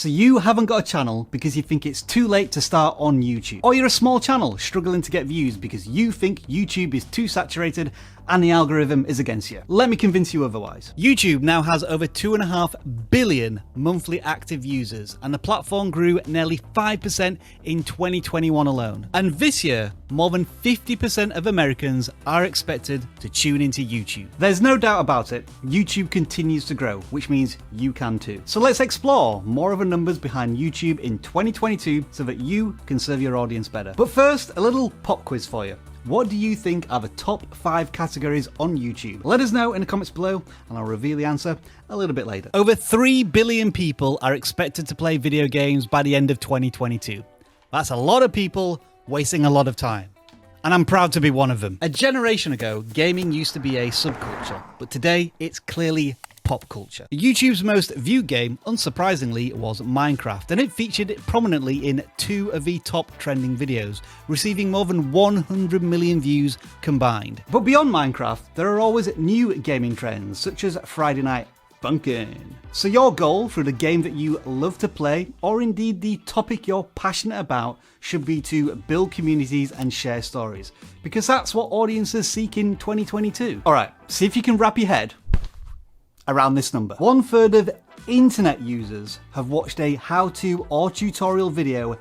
So you haven't got a channel because you think it's too late to start on YouTube. Or you're a small channel struggling to get views because you think YouTube is too saturated and the algorithm is against you. Let me convince you otherwise. YouTube now has over 2.5 billion monthly active users, and the platform grew nearly 5% in 2021 alone. And this year, more than 50% of Americans are expected to tune into YouTube. There's no doubt about it, YouTube continues to grow, which means you can too. So let's explore more of the numbers behind YouTube in 2022 so that you can serve your audience better. But first, a little pop quiz for you. What do you think are the top 5 categories on YouTube? Let us know in the comments below and I'll reveal the answer a little bit later. Over 3 billion people are expected to play video games by the end of 2022. That's a lot of people wasting a lot of time. And I'm proud to be one of them. A generation ago, gaming used to be a subculture, but today it's clearly pop culture. YouTube's most viewed game, unsurprisingly, was Minecraft, and it featured prominently in 2 of the top trending videos, receiving more than 100 million views combined. But beyond Minecraft, there are always new gaming trends, such as Friday Night Funkin'. So your goal through the game that you love to play, or indeed the topic you're passionate about, should be to build communities and share stories, because that's what audiences seek in 2022. Alright, see if you can wrap your head around this number. 1/3 of internet users have watched a how-to or tutorial video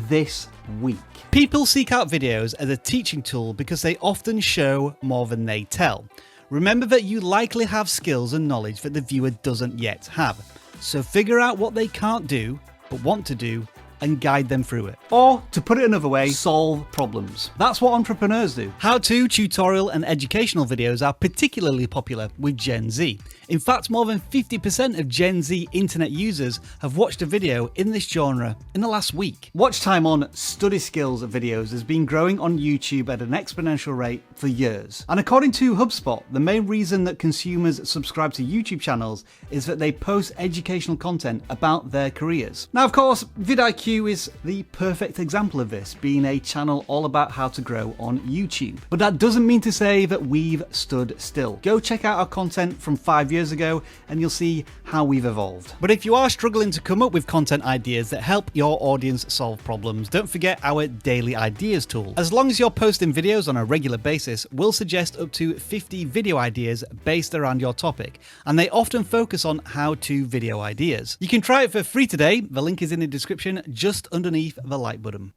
this week. People seek out videos as a teaching tool because they often show more than they tell. Remember that you likely have skills and knowledge that the viewer doesn't yet have, so figure out what they can't do but want to do and guide them through it. Or, to put it another way, solve problems. That's what entrepreneurs do. How-to, tutorial and educational videos are particularly popular with Gen Z. In fact, more than 50% of Gen Z internet users have watched a video in this genre in the last week. Watch time on study skills videos has been growing on YouTube at an exponential rate for years. And according to HubSpot, the main reason that consumers subscribe to YouTube channels is that they post educational content about their careers. Now, of course, vidIQ is the perfect example of this, being a channel all about how to grow on YouTube. But that doesn't mean to say that we've stood still. Go check out our content from 5 years ago and you'll see how we've evolved. But if you are struggling to come up with content ideas that help your audience solve problems, don't forget our daily ideas tool. As long as you're posting videos on a regular basis, we'll suggest up to 50 video ideas based around your topic, and they often focus on how-to video ideas. You can try it for free today. The link is in the description just underneath the like button.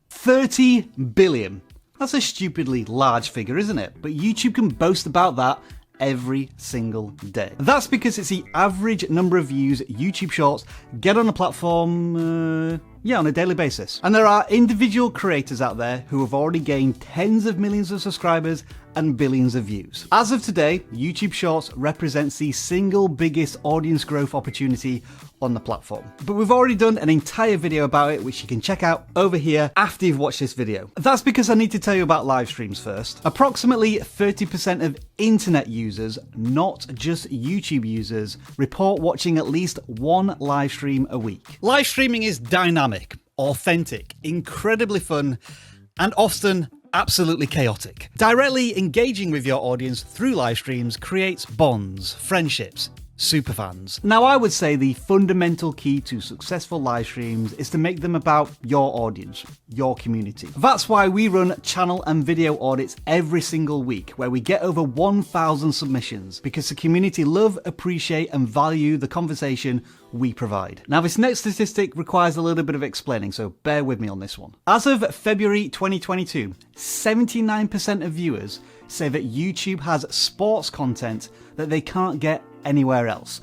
30 billion. That's a stupidly large figure, isn't it? But YouTube can boast about that every single day. That's because it's the average number of views YouTube Shorts get on the platform, on a daily basis. And there are individual creators out there who have already gained tens of millions of subscribers and billions of views. As of today, YouTube Shorts represents the single biggest audience growth opportunity on the platform. But we've already done an entire video about it, which you can check out over here after you've watched this video. That's because I need to tell you about live streams first. Approximately 30% of internet users, not just YouTube users, report watching at least one live stream a week. Live streaming is dynamic, authentic, incredibly fun, and often absolutely chaotic. Directly engaging with your audience through live streams creates bonds, friendships, superfans. Now, I would say the fundamental key to successful live streams is to make them about your audience, your community. That's why we run channel and video audits every single week, where we get over 1,000 submissions, because the community love, appreciate and value the conversation we provide. Now, this next statistic requires a little bit of explaining, so bear with me on this one. As of February 2022, 79% of viewers say that YouTube has sports content that they can't get anywhere else.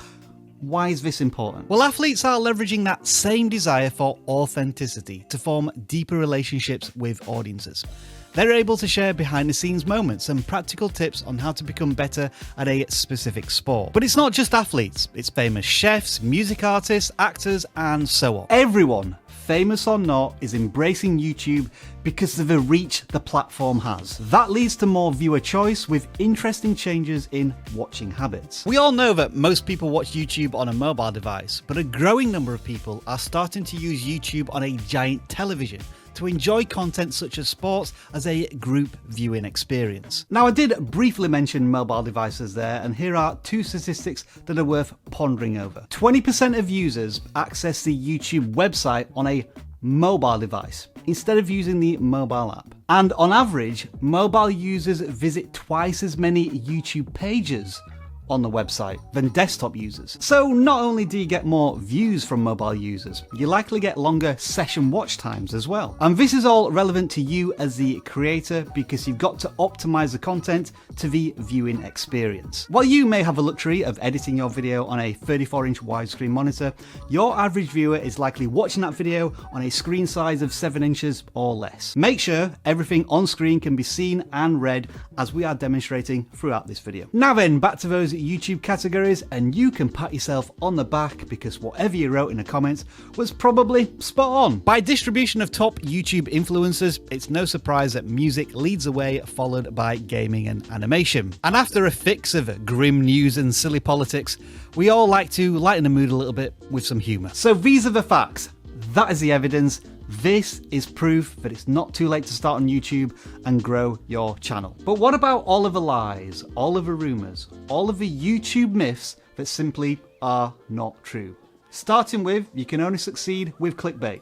Why is this important? Well, athletes are leveraging that same desire for authenticity to form deeper relationships with audiences. They're able to share behind-the-scenes moments and practical tips on how to become better at a specific sport. But it's not just athletes, it's famous chefs, music artists, actors, and so on. Everyone, famous or not, is embracing YouTube because of the reach the platform has. That leads to more viewer choice with interesting changes in watching habits. We all know that most people watch YouTube on a mobile device, but a growing number of people are starting to use YouTube on a giant television to enjoy content such as sports as a group viewing experience. Now, I did briefly mention mobile devices there, and here are two statistics that are worth pondering over. 20% of users access the YouTube website on a mobile device instead of using the mobile app. And on average, mobile users visit twice as many YouTube pages on the website than desktop users. So not only do you get more views from mobile users, you likely get longer session watch times as well. And this is all relevant to you as the creator because you've got to optimize the content to the viewing experience. While you may have the luxury of editing your video on a 34-inch widescreen monitor, your average viewer is likely watching that video on a screen size of 7 inches or less. Make sure everything on screen can be seen and read as we are demonstrating throughout this video. Now then, back to those YouTube categories, and you can pat yourself on the back because whatever you wrote in the comments was probably spot on. By distribution of top YouTube influencers, it's no surprise that music leads the way, followed by gaming and animation. And after a fix of grim news and silly politics, we all like to lighten the mood a little bit with some humour. So these are the facts. That is the evidence. This is proof that it's not too late to start on YouTube and grow your channel. But what about all of the lies, all of the rumours, all of the YouTube myths that simply are not true? Starting with, you can only succeed with clickbait.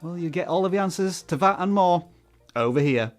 Well, you get all of the answers to that and more over here.